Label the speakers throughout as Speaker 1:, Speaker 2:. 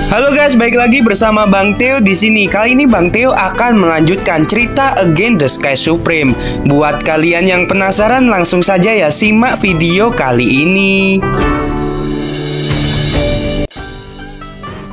Speaker 1: Halo guys, balik lagi bersama Bang Theo di sini. Kali ini Bang Theo akan melanjutkan cerita Against the Sky Supreme. Buat kalian yang penasaran, langsung saja ya simak video kali ini.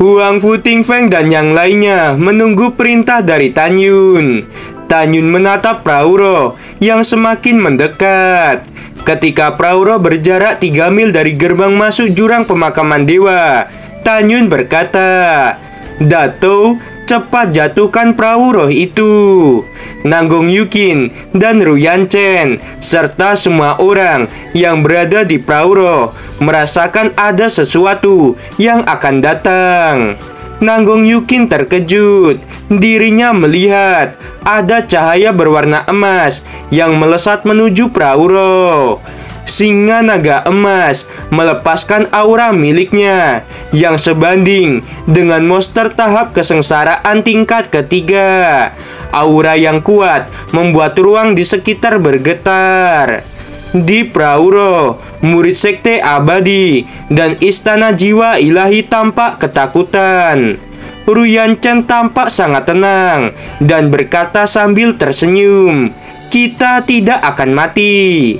Speaker 2: Huang Fu Tingfeng dan yang lainnya menunggu perintah dari Tan Yun. Tan Yun menatap Prauro yang semakin mendekat. Ketika Prauro berjarak 3 mil dari gerbang masuk jurang pemakaman dewa, Tan Yun berkata, "Dato, cepat jatuhkan perahu roh itu." Nanggong Yukin dan Ruyan Chen serta semua orang yang berada di perahu roh merasakan ada sesuatu yang akan datang. Nanggong Yukin terkejut. Dirinya melihat ada cahaya berwarna emas yang melesat menuju perahu roh. Singa naga emas melepaskan aura miliknya yang sebanding dengan monster tahap kesengsaraan tingkat ketiga. Aura yang kuat membuat ruang di sekitar bergetar. Di Prauro, murid sekte abadi dan istana jiwa ilahi tampak ketakutan. Ruyan Chen tampak sangat tenang dan berkata sambil tersenyum, "Kita tidak akan mati."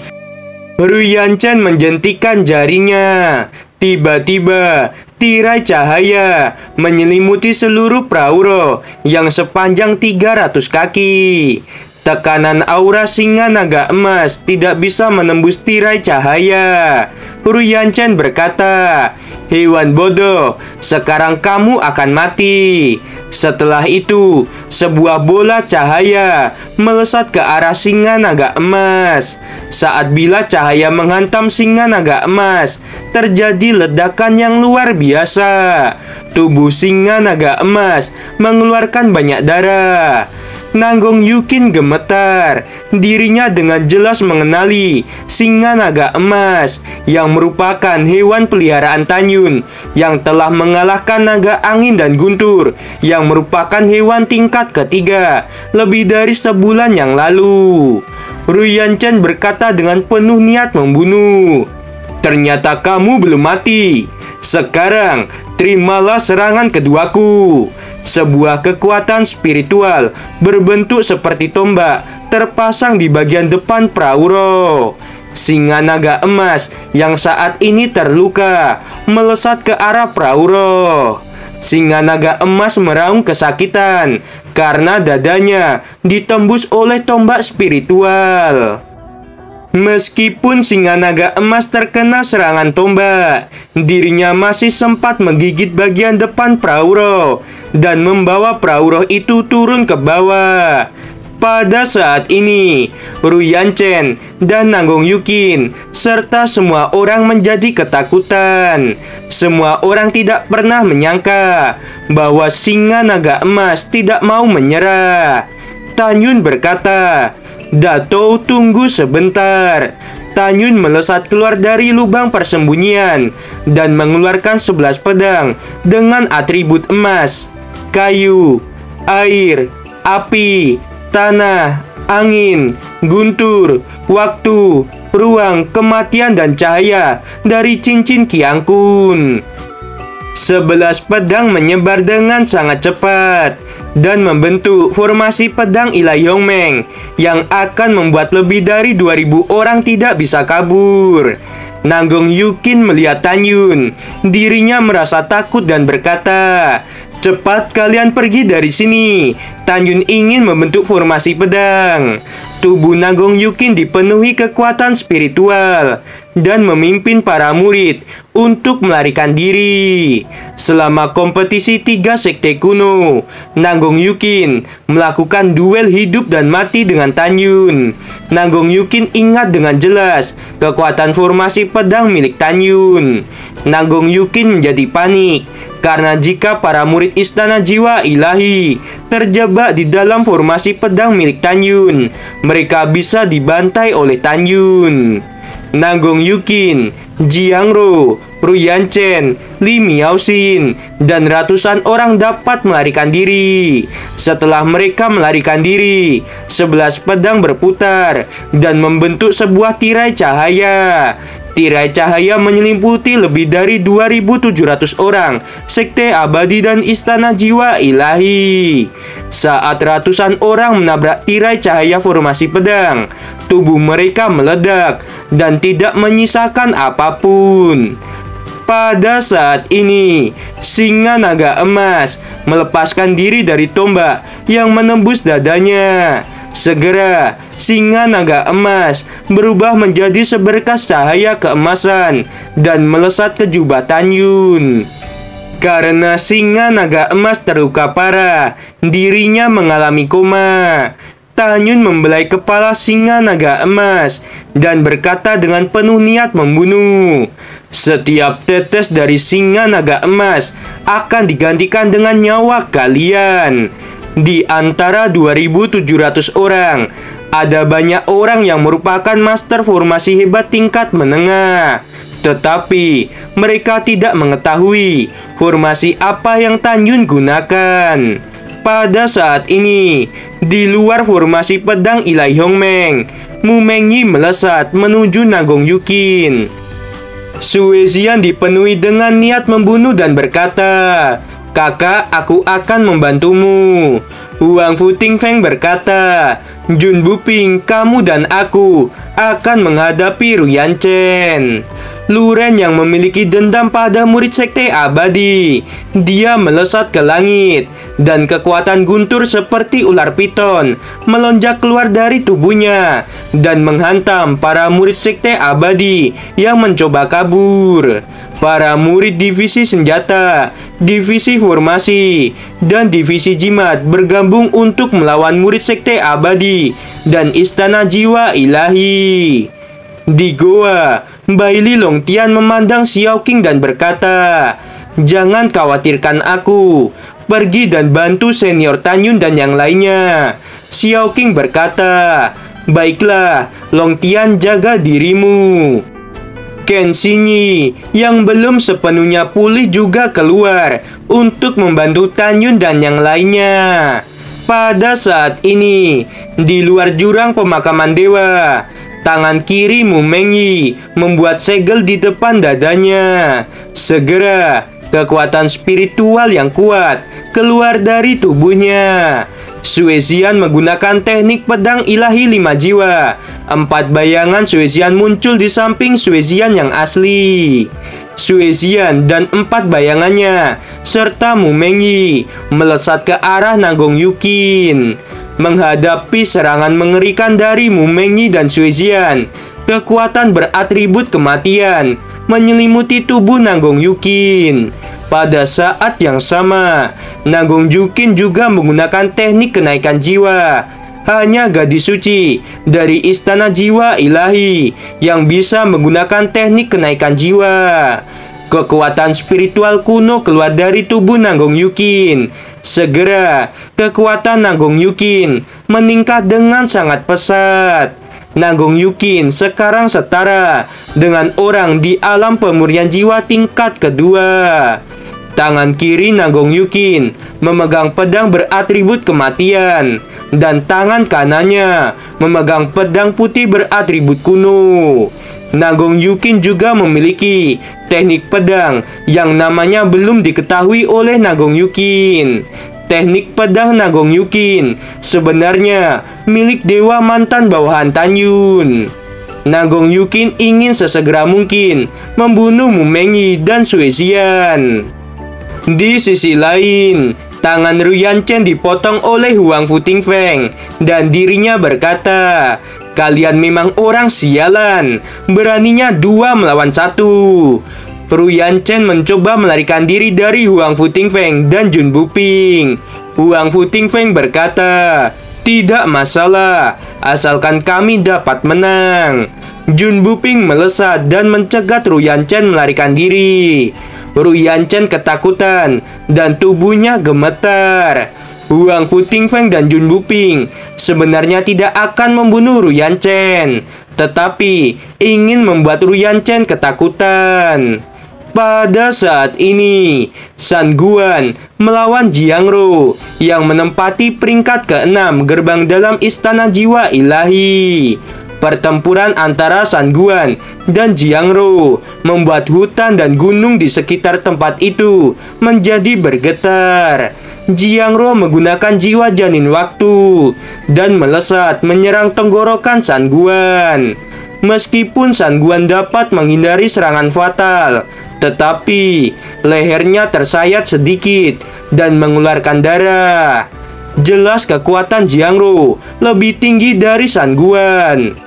Speaker 2: Ruyan Chen menjentikan jarinya. Tiba-tiba, tirai cahaya menyelimuti seluruh Prauro yang sepanjang 300 kaki. Tekanan aura singa naga emas tidak bisa menembus tirai cahaya. Ruyan Chen berkata, "Hewan bodoh, sekarang kamu akan mati." Setelah itu, sebuah bola cahaya melesat ke arah singa naga emas. Saat bila cahaya menghantam singa naga emas, terjadi ledakan yang luar biasa. Tubuh singa naga emas mengeluarkan banyak darah. Nanggong Yukin gemetar. Dirinya dengan jelas mengenali singa naga emas yang merupakan hewan peliharaan Tan Yun yang telah mengalahkan naga angin dan guntur yang merupakan hewan tingkat ketiga lebih dari sebulan yang lalu. Ruyan Chen berkata dengan penuh niat membunuh, "Ternyata kamu belum mati. Sekarang terimalah serangan keduaku." Sebuah kekuatan spiritual berbentuk seperti tombak terpasang di bagian depan Prauro. Singa naga emas yang saat ini terluka melesat ke arah Prauro. Singa naga emas meraung kesakitan karena dadanya ditembus oleh tombak spiritual. Meskipun singa naga emas terkena serangan tombak, dirinya masih sempat menggigit bagian depan Prauro dan membawa Prauro itu turun ke bawah. Pada saat ini, Ruyan Chen dan Nanggong Yukin serta semua orang menjadi ketakutan. Semua orang tidak pernah menyangka bahwa singa naga emas tidak mau menyerah. Tan Yun berkata, "Dato, tunggu sebentar." Tan Yun melesat keluar dari lubang persembunyian dan mengeluarkan 11 pedang dengan atribut emas, kayu, air, api, tanah, angin, guntur, waktu, ruang, kematian, dan cahaya dari cincin Qiang Kun. 11 pedang menyebar dengan sangat cepat dan membentuk formasi pedang ilahi Yongmeng yang akan membuat lebih dari 2000 orang tidak bisa kabur. Nanggong Yukin melihat Tan Yun. Dirinya merasa takut dan berkata, "Cepat kalian pergi dari sini." Tan Yun ingin membentuk formasi pedang. Tubuh Nanggong Yukin dipenuhi kekuatan spiritual dan memimpin para murid untuk melarikan diri. Selama kompetisi 3 sekte kuno, Nanggong Yukin melakukan duel hidup dan mati dengan Tan Yun. Nanggong Yukin ingat dengan jelas kekuatan formasi pedang milik Tan Yun. Nanggong Yukin menjadi panik karena jika para murid istana jiwa ilahi terjebak di dalam formasi pedang milik Tan Yun, mereka bisa dibantai oleh Tan Yun. Nanggong Yukin, Jiang Ro, Ruyan Chen, Li Miaoxin, dan ratusan orang dapat melarikan diri. Setelah mereka melarikan diri, 11 pedang berputar dan membentuk sebuah tirai cahaya. Tirai cahaya menyelimuti lebih dari 2.700 orang Sekte Abadi dan Istana Jiwa Ilahi. Saat ratusan orang menabrak tirai cahaya formasi pedang, tubuh mereka meledak dan tidak menyisakan apapun. Pada saat ini, singa naga emas melepaskan diri dari tombak yang menembus dadanya. Segera, singa naga emas berubah menjadi seberkas cahaya keemasan dan melesat ke jubah Tan Yun. Karena singa naga emas terluka parah, dirinya mengalami koma. Tan Yun membelai kepala singa naga emas dan berkata dengan penuh niat membunuh. Setiap tetes dari singa naga emas akan digantikan dengan nyawa kalian. Di antara 2.700 orang, ada banyak orang yang merupakan master formasi hebat tingkat menengah. Tetapi mereka tidak mengetahui formasi apa yang Tan Yun gunakan. Pada saat ini, di luar formasi pedang Ilahi Hongmeng, Mu Mengyi melesat menuju Nagong Yukin. Sue Zian dipenuhi dengan niat membunuh dan berkata, "Kakak, aku akan membantumu." Huang Futingfeng berkata, "Jun Buping, kamu dan aku akan menghadapi Ruyan Chen." Luren yang memiliki dendam pada murid Sekte Abadi. Dia melesat ke langit, dan kekuatan guntur seperti ular piton melonjak keluar dari tubuhnya dan menghantam para murid Sekte Abadi yang mencoba kabur. Para murid divisi senjata, divisi formasi, dan divisi jimat bergabung untuk melawan murid Sekte Abadi dan Istana Jiwa Ilahi. Di goa, Baili Longtian memandang Xiao Qing dan berkata, "Jangan khawatirkan aku. Pergi dan bantu senior Tan Yun dan yang lainnya." Xiao Qing berkata, "Baiklah, Longtian, jaga dirimu." Ken Xinyi yang belum sepenuhnya pulih juga keluar untuk membantu Tan Yun dan yang lainnya. Pada saat ini, di luar jurang pemakaman dewa, tangan kiri Mu Mengyi membuat segel di depan dadanya. Segera, kekuatan spiritual yang kuat keluar dari tubuhnya. Sue Zian menggunakan teknik pedang ilahi 5 jiwa. 4 bayangan Sue Zian muncul di samping Sue Zian yang asli. Sue Zian dan 4 bayangannya serta Mu Mengyi melesat ke arah Nagong Yukin. Menghadapi serangan mengerikan dari Mu Mengyi dan Sue Zian, kekuatan beratribut kematian menyelimuti tubuh Nagong Yukin. Pada saat yang sama, Nagong Yukin juga menggunakan teknik kenaikan jiwa. Hanya gadis suci dari Istana Jiwa Ilahi yang bisa menggunakan teknik kenaikan jiwa. Kekuatan spiritual kuno keluar dari tubuh Nagong Yukin. Segera, kekuatan Nagong Yukin meningkat dengan sangat pesat. Nagong Yukin sekarang setara dengan orang di alam pemurnian jiwa tingkat kedua. Tangan kiri Nagong Yukin memegang pedang beratribut kematian, dan tangan kanannya memegang pedang putih beratribut kuno. Nagong Yukin juga memiliki teknik pedang yang namanya belum diketahui oleh Nagong Yukin. Teknik pedang Nagong Yukin sebenarnya milik dewa mantan bawahan Tan Yun. Nagong Yukin ingin sesegera mungkin membunuh Mu Mengyi dan Sue Zian. Di sisi lain, tangan Ruyan Chen dipotong oleh Huang Futingfeng dan dirinya berkata, "Kalian memang orang sialan, beraninya 2 melawan 1. Ruyan Chen mencoba melarikan diri dari Huang Futingfeng dan Jun Buping. Huang Futingfeng berkata, "Tidak masalah, asalkan kami dapat menang." Jun Buping melesat dan mencegat Ruyan Chen melarikan diri. Ruyan Chen ketakutan dan tubuhnya gemetar. Huang Futingfeng dan Jun Buping sebenarnya tidak akan membunuh Ruyan Chen, tetapi ingin membuat Ruyan Chen ketakutan. Pada saat ini, San Guan melawan Jiang Ro yang menempati peringkat ke-6 gerbang dalam Istana Jiwa Ilahi. Pertempuran antara San Guan dan Jiangro membuat hutan dan gunung di sekitar tempat itu menjadi bergetar. Jiangro menggunakan jiwa janin waktu dan melesat menyerang tenggorokan San Guan. Meskipun San Guan dapat menghindari serangan fatal, tetapi lehernya tersayat sedikit dan mengeluarkan darah. Jelas kekuatan Jiangro lebih tinggi dari San Guan.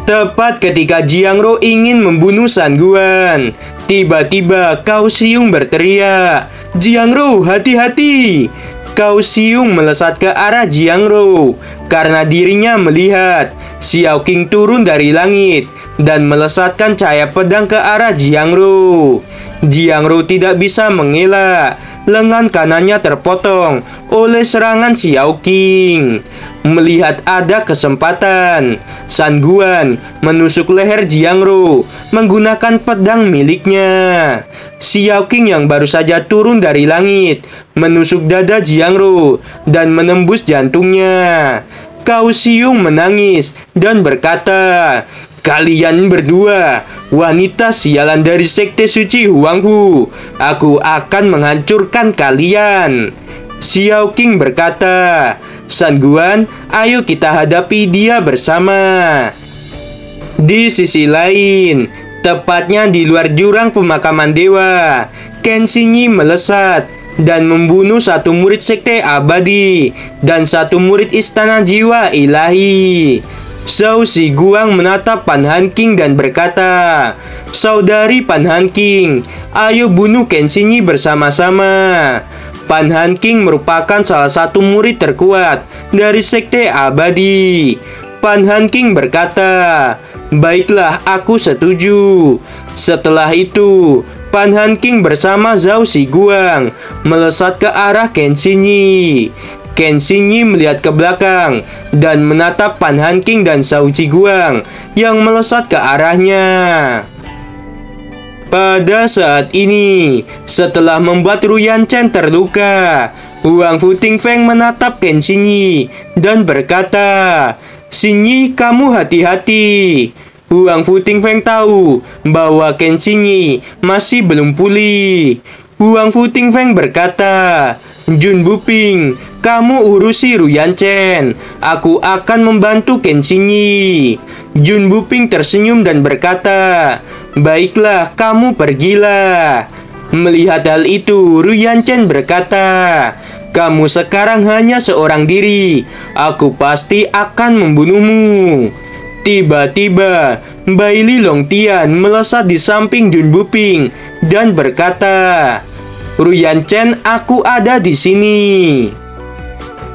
Speaker 2: Tepat ketika Jiangro ingin membunuh San Guan, tiba-tiba Cao Xiong berteriak, "Jiangro, hati-hati!" Cao Xiong melesat ke arah Jiangro karena dirinya melihat Xiao Qing turun dari langit dan melesatkan cahaya pedang ke arah Jiangro. Jiangro tidak bisa mengelak. Lengan kanannya terpotong oleh serangan Xiao Qing. Melihat ada kesempatan, San Guan menusuk leher Jiangro menggunakan pedang miliknya. Xiao Qing yang baru saja turun dari langit menusuk dada Jiangro dan menembus jantungnya. Cao Xiong menangis dan berkata, "Kalian berdua, wanita sialan dari sekte suci Huanghu, aku akan menghancurkan kalian." Xiao Qing berkata, "San Guan, ayo kita hadapi dia bersama." Di sisi lain, tepatnya di luar jurang pemakaman dewa, Qin Shi melesat dan membunuh satu murid sekte abadi dan satu murid istana jiwa ilahi. Zhao Ziguang menatap Pan Hanqing dan berkata, "Saudari Pan Hanqing, ayo bunuh Qin Shi bersama-sama." Pan Hanqing merupakan salah satu murid terkuat dari sekte abadi. Pan Hanqing berkata, "Baiklah, aku setuju." Setelah itu, Pan Hanqing bersama Zhao Ziguang melesat ke arah Qin Shi. Qin Shi melihat ke belakang dan menatap Pan Hanqing dan Zhao Ziguang yang melesat ke arahnya. Pada saat ini, setelah membuat Ruyan Chen terluka, Huang Futingfeng menatap Qin Shi dan berkata, "Xinyi, kamu hati-hati." Huang Futingfeng tahu bahwa Qin Shi masih belum pulih. Huang Futingfeng berkata, "Jun Buping, kamu urusi Ruyan Chen. Aku akan membantu Qin Shi." Jun Buping tersenyum dan berkata, "Baiklah, kamu pergilah." Melihat hal itu, Ruyan Chen berkata, "Kamu sekarang hanya seorang diri. Aku pasti akan membunuhmu." Tiba-tiba, Bai Li Longtian melesat di samping Jun Buping dan berkata, "Ruyan Chen, aku ada di sini."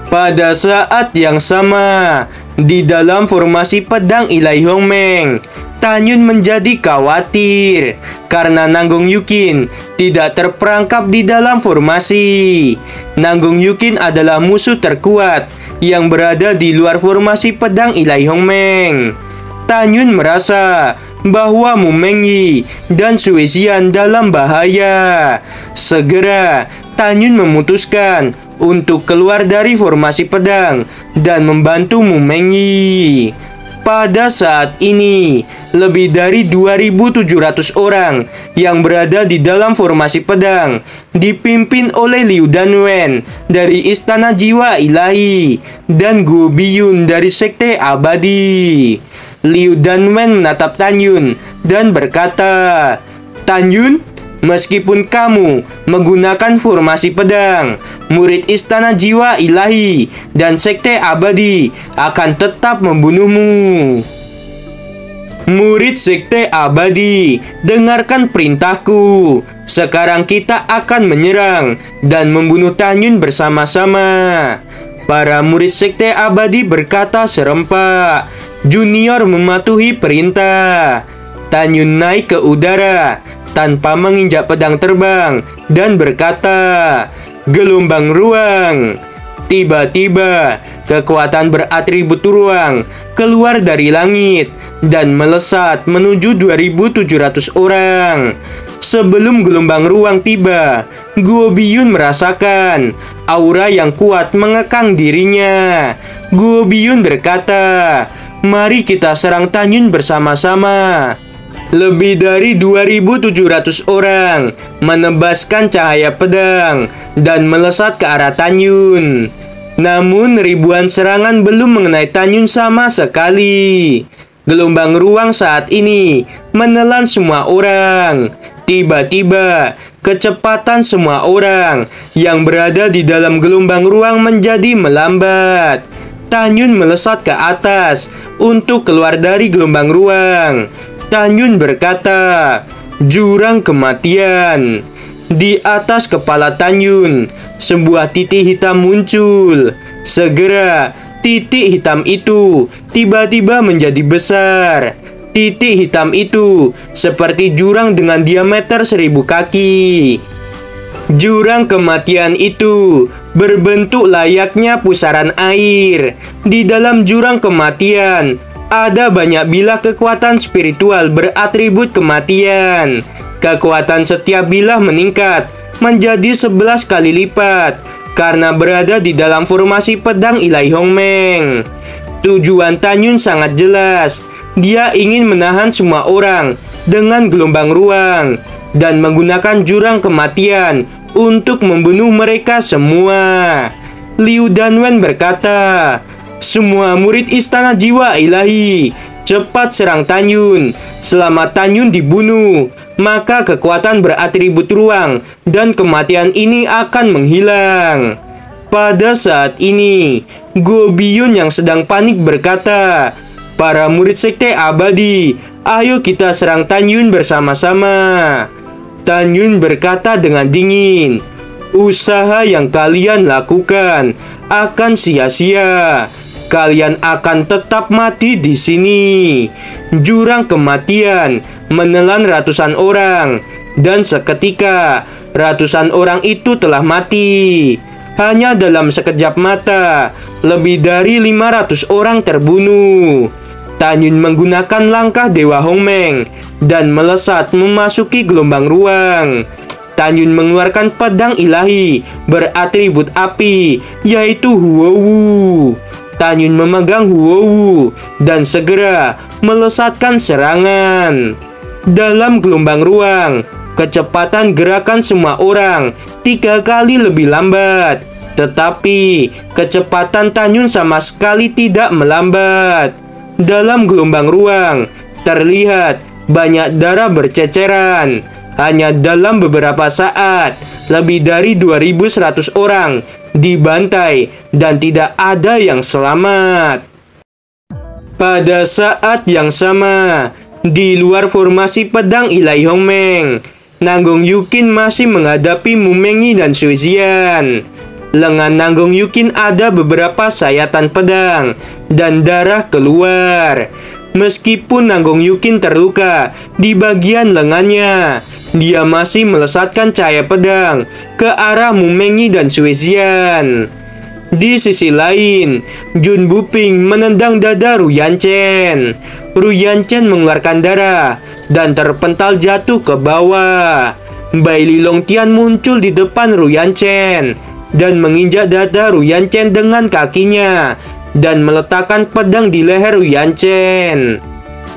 Speaker 2: Pada saat yang sama, di dalam formasi pedang Ilahi Hongmeng, Tan Yun menjadi khawatir karena Nanggong Yukin tidak terperangkap di dalam formasi. Nanggong Yukin adalah musuh terkuat yang berada di luar formasi pedang Ilahi Hongmeng. Tan Yun merasa bahwa Mu Mengyi dan Sui Xian dalam bahaya. Segera, Tan Yun memutuskan untuk keluar dari formasi pedang dan membantu Mu Mengyi. Pada saat ini, lebih dari 2.700 orang yang berada di dalam formasi pedang dipimpin oleh Liu Danwen dari Istana Jiwa Ilahi dan Guo Biyun dari Sekte Abadi. Liu Danwen menatap Tan Yun dan berkata, "Tan Yun, meskipun kamu menggunakan formasi pedang, murid Istana Jiwa Ilahi dan Sekte Abadi akan tetap membunuhmu." Murid Sekte Abadi, dengarkan perintahku. Sekarang kita akan menyerang dan membunuh Tan Yun bersama-sama. Para murid Sekte Abadi berkata serempak. Junior mematuhi perintah. Tan Yun naik ke udara tanpa menginjak pedang terbang dan berkata, "Gelombang ruang." Tiba-tiba, kekuatan beratribut ruang keluar dari langit dan melesat menuju 2.700 orang. Sebelum gelombang ruang tiba, Guo Biyun merasakan aura yang kuat mengekang dirinya. Guo Biyun berkata, Mari kita serang Tanyun bersama-sama. Lebih dari 2.700 orang menebaskan cahaya pedang dan melesat ke arah Tanyun. Namun ribuan serangan belum mengenai Tanyun sama sekali. Gelombang ruang saat ini menelan semua orang. Tiba-tiba, kecepatan semua orang yang berada di dalam gelombang ruang menjadi melambat. Tanyun melesat ke atas untuk keluar dari gelombang ruang. Tanyun berkata, "Jurang kematian." Di atas kepala Tanyun, sebuah titik hitam muncul. Segera, titik hitam itu tiba-tiba menjadi besar. Titik hitam itu seperti jurang dengan diameter 1000 kaki. Jurang kematian itu berbentuk layaknya pusaran air. Di dalam jurang kematian ada banyak bilah kekuatan spiritual beratribut kematian. Kekuatan setiap bilah meningkat menjadi 11 kali lipat karena berada di dalam formasi pedang ilahi Hongmeng. Tujuan Tanyun sangat jelas. Dia ingin menahan semua orang dengan gelombang ruang dan menggunakan jurang kematian untuk membunuh mereka semua. Liu Danwen berkata, "Semua murid Istana Jiwa Ilahi, cepat serang Tanyun. Selama Tanyun dibunuh, maka kekuatan beratribut ruang dan kematian ini akan menghilang." Pada saat ini, Go Biyun yang sedang panik berkata, "Para murid sekte abadi, ayo kita serang Tanyun bersama-sama." Tanyun berkata dengan dingin, "Usaha yang kalian lakukan akan sia-sia. Kalian akan tetap mati di sini." Jurang kematian menelan ratusan orang, dan seketika ratusan orang itu telah mati. Hanya dalam sekejap mata, lebih dari 500 orang terbunuh. Tanyun menggunakan langkah Dewa Hongmeng dan melesat memasuki gelombang ruang. Tanyun mengeluarkan pedang ilahi beratribut api, yaitu Huowu. Tanyun memegang Huowu dan segera melesatkan serangan. Dalam gelombang ruang, kecepatan gerakan semua orang 3 kali lebih lambat. Tetapi kecepatan Tanyun sama sekali tidak melambat. Dalam gelombang ruang, terlihat banyak darah berceceran. Hanya dalam beberapa saat, lebih dari 2.100 orang dibantai dan tidak ada yang selamat. Pada saat yang sama, di luar formasi pedang ilahi Hongmeng, Nanggong Yukin masih menghadapi Mumengi dan Suizian. Lengan Nanggong Yukin ada beberapa sayatan pedang dan darah keluar. Meskipun Nanggong Yukin terluka di bagian lengannya, dia masih melesatkan cahaya pedang ke arah Mumengi dan Suizian. Di sisi lain, Jun Buping menendang dada Ru Yanchen. Ru Yanchen mengeluarkan darah dan terpental jatuh ke bawah. Bai Li Longtian muncul di depan Ru Yanchen dan menginjak dada Ru Yanchen dengan kakinya dan meletakkan pedang di leher Ru Yanchen.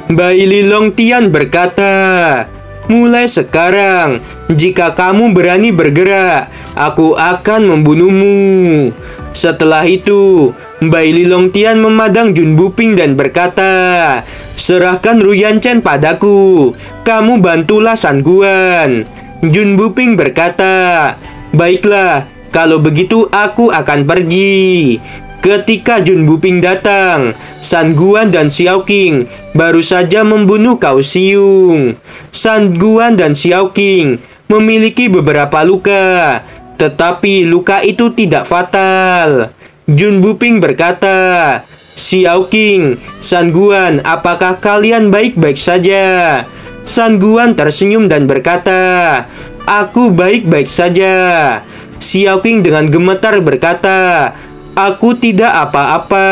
Speaker 2: Bai Li Longtian berkata, "Mulai sekarang, jika kamu berani bergerak, aku akan membunuhmu." Setelah itu, Bai Li Longtian memadang Jun Buping dan berkata, "Serahkan Ru Yanchen padaku, kamu bantulah San Guan." Jun Buping berkata, "Baiklah, kalau begitu aku akan pergi." Ketika Jun Buping datang, San Guan dan Xiao Qing baru saja membunuh Cao Xiong. San Guan dan Xiao Qing memiliki beberapa luka, tetapi luka itu tidak fatal. Jun Buping berkata, "Xiao Qing, San Guan, apakah kalian baik-baik saja?" San Guan tersenyum dan berkata, "Aku baik-baik saja." Xiao Qing dengan gemetar berkata, "Aku tidak apa-apa."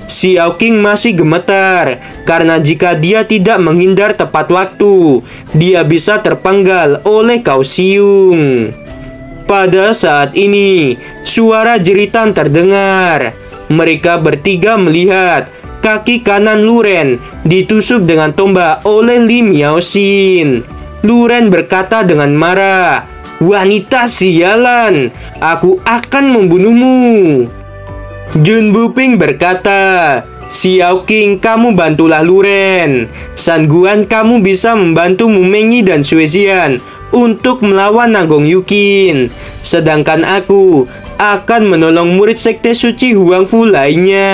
Speaker 2: Xiao Qing masih gemetar karena jika dia tidak menghindar tepat waktu, dia bisa terpenggal oleh Cao Xiong. Pada saat ini, suara jeritan terdengar. Mereka bertiga melihat kaki kanan Luren ditusuk dengan tombak oleh Li Miaoxin. Luren berkata dengan marah, "Wanita sialan, aku akan membunuhmu." Jun Buping berkata, "Xiao Qing, kamu bantulah Luren. San Guan, kamu bisa membantu Mu Mengyi dan Sui Zian untuk melawan Nanggong Yukin. Sedangkan aku akan menolong murid sekte suci Huangfu lainnya."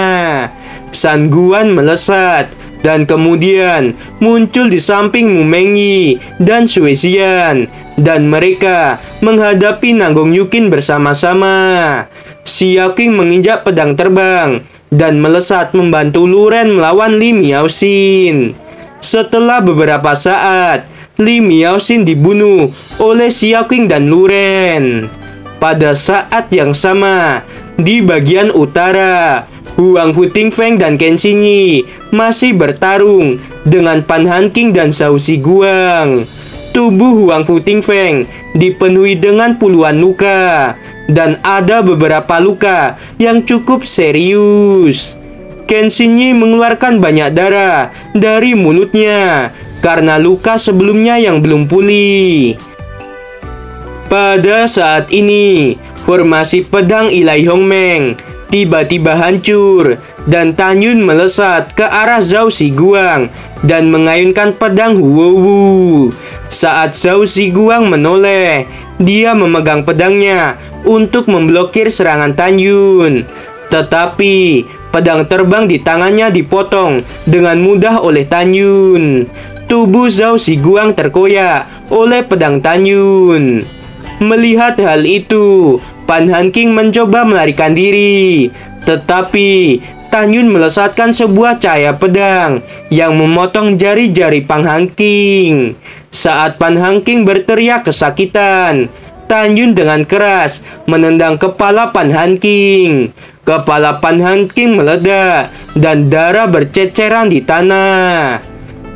Speaker 2: San Guan melesat dan kemudian muncul di samping Mu Mengyi dan Sui Zian, dan mereka menghadapi Nanggong Yukin bersama-sama. Xiao Qing menginjak pedang terbang dan melesat membantu Luren melawan Li Miaoxin. Setelah beberapa saat, Li Miaoxin dibunuh oleh Xiao Qing dan Luren. Pada saat yang sama, di bagian utara, Huang Futingfeng dan Qin Xinyi masih bertarung dengan Pan Hanqing dan Zhao Zhiguang. Tubuh Huang Futingfeng dipenuhi dengan puluhan luka, dan ada beberapa luka yang cukup serius. Qin Xinyi mengeluarkan banyak darah dari mulutnya karena luka sebelumnya yang belum pulih. Pada saat ini, formasi pedang Ilai Hongmeng tiba-tiba hancur dan Tan Yun melesat ke arah Zhao Zhiguang dan mengayunkan pedang Huowu. Saat Zhao Zhiguang menoleh, dia memegang pedangnya untuk memblokir serangan Tan Yun. Tetapi pedang terbang di tangannya dipotong dengan mudah oleh Tan Yun. Tubuh Zhao Zhiguang terkoyak oleh pedang Tan Yun. Melihat hal itu, Pan Hanqing mencoba melarikan diri, tetapi Tan Yun melesatkan sebuah cahaya pedang yang memotong jari-jari Pan Hanqing. Saat Pan Hanqing berteriak kesakitan, Tan Yun dengan keras menendang kepala Pan Hanqing. Kepala Pan Hanqing meledak dan darah berceceran di tanah.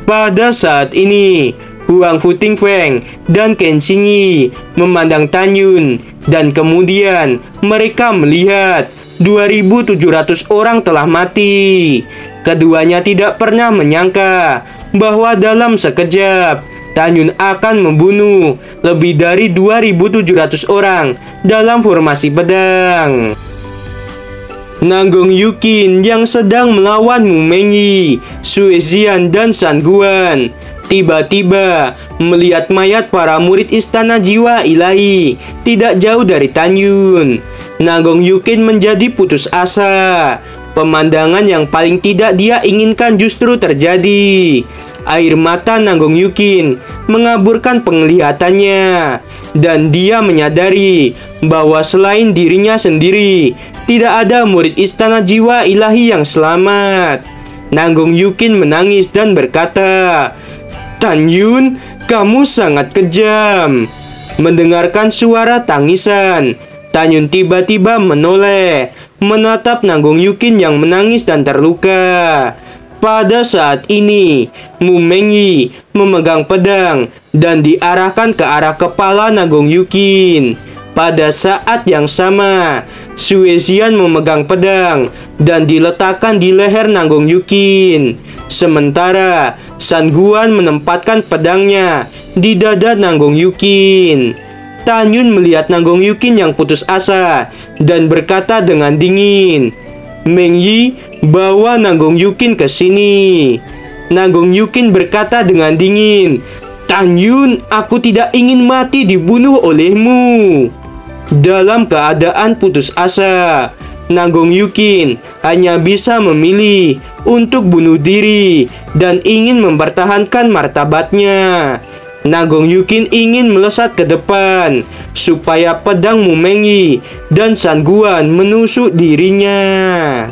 Speaker 2: Pada saat ini, Huang Futingfeng dan Qin Xinyi memandang Tan Yun, dan kemudian mereka melihat 2.700 orang telah mati. Keduanya tidak pernah menyangka bahwa dalam sekejap Tan Yun akan membunuh lebih dari 2.700 orang dalam formasi pedang. Nanggong Yukin yang sedang melawan Mu Mengyi, Sui Zian, dan San Guan tiba-tiba melihat mayat para murid istana jiwa ilahi tidak jauh dari Tan Yun. Nanggong Yukin menjadi putus asa. Pemandangan yang paling tidak dia inginkan justru terjadi. Air mata Nanggong Yukin mengaburkan penglihatannya, dan dia menyadari bahwa selain dirinya sendiri, tidak ada murid istana jiwa ilahi yang selamat. Nanggong Yukin menangis dan berkata, "Tan Yun, kamu sangat kejam." Mendengarkan suara tangisan, Tan Yun tiba-tiba menoleh, menatap Nanggong Yukin yang menangis dan terluka. Pada saat ini, Mu Mengyi memegang pedang dan diarahkan ke arah kepala Nanggong Yukin. Pada saat yang sama, Sui Zian memegang pedang dan diletakkan di leher Nanggong Yukin. Sementara San Guan menempatkan pedangnya di dada Nanggong Yukin. Tan Yun melihat Nanggong Yukin yang putus asa dan berkata dengan dingin, "Mengyi, bawa Nanggong Yukin ke sini." Nanggong Yukin berkata dengan dingin, "Tan Yun, aku tidak ingin mati dibunuh olehmu." Dalam keadaan putus asa, Nanggong Yukin hanya bisa memilih untuk bunuh diri dan ingin mempertahankan martabatnya. Nanggong Yukin ingin melesat ke depan supaya pedang Mu Mengyi dan San Guan menusuk dirinya.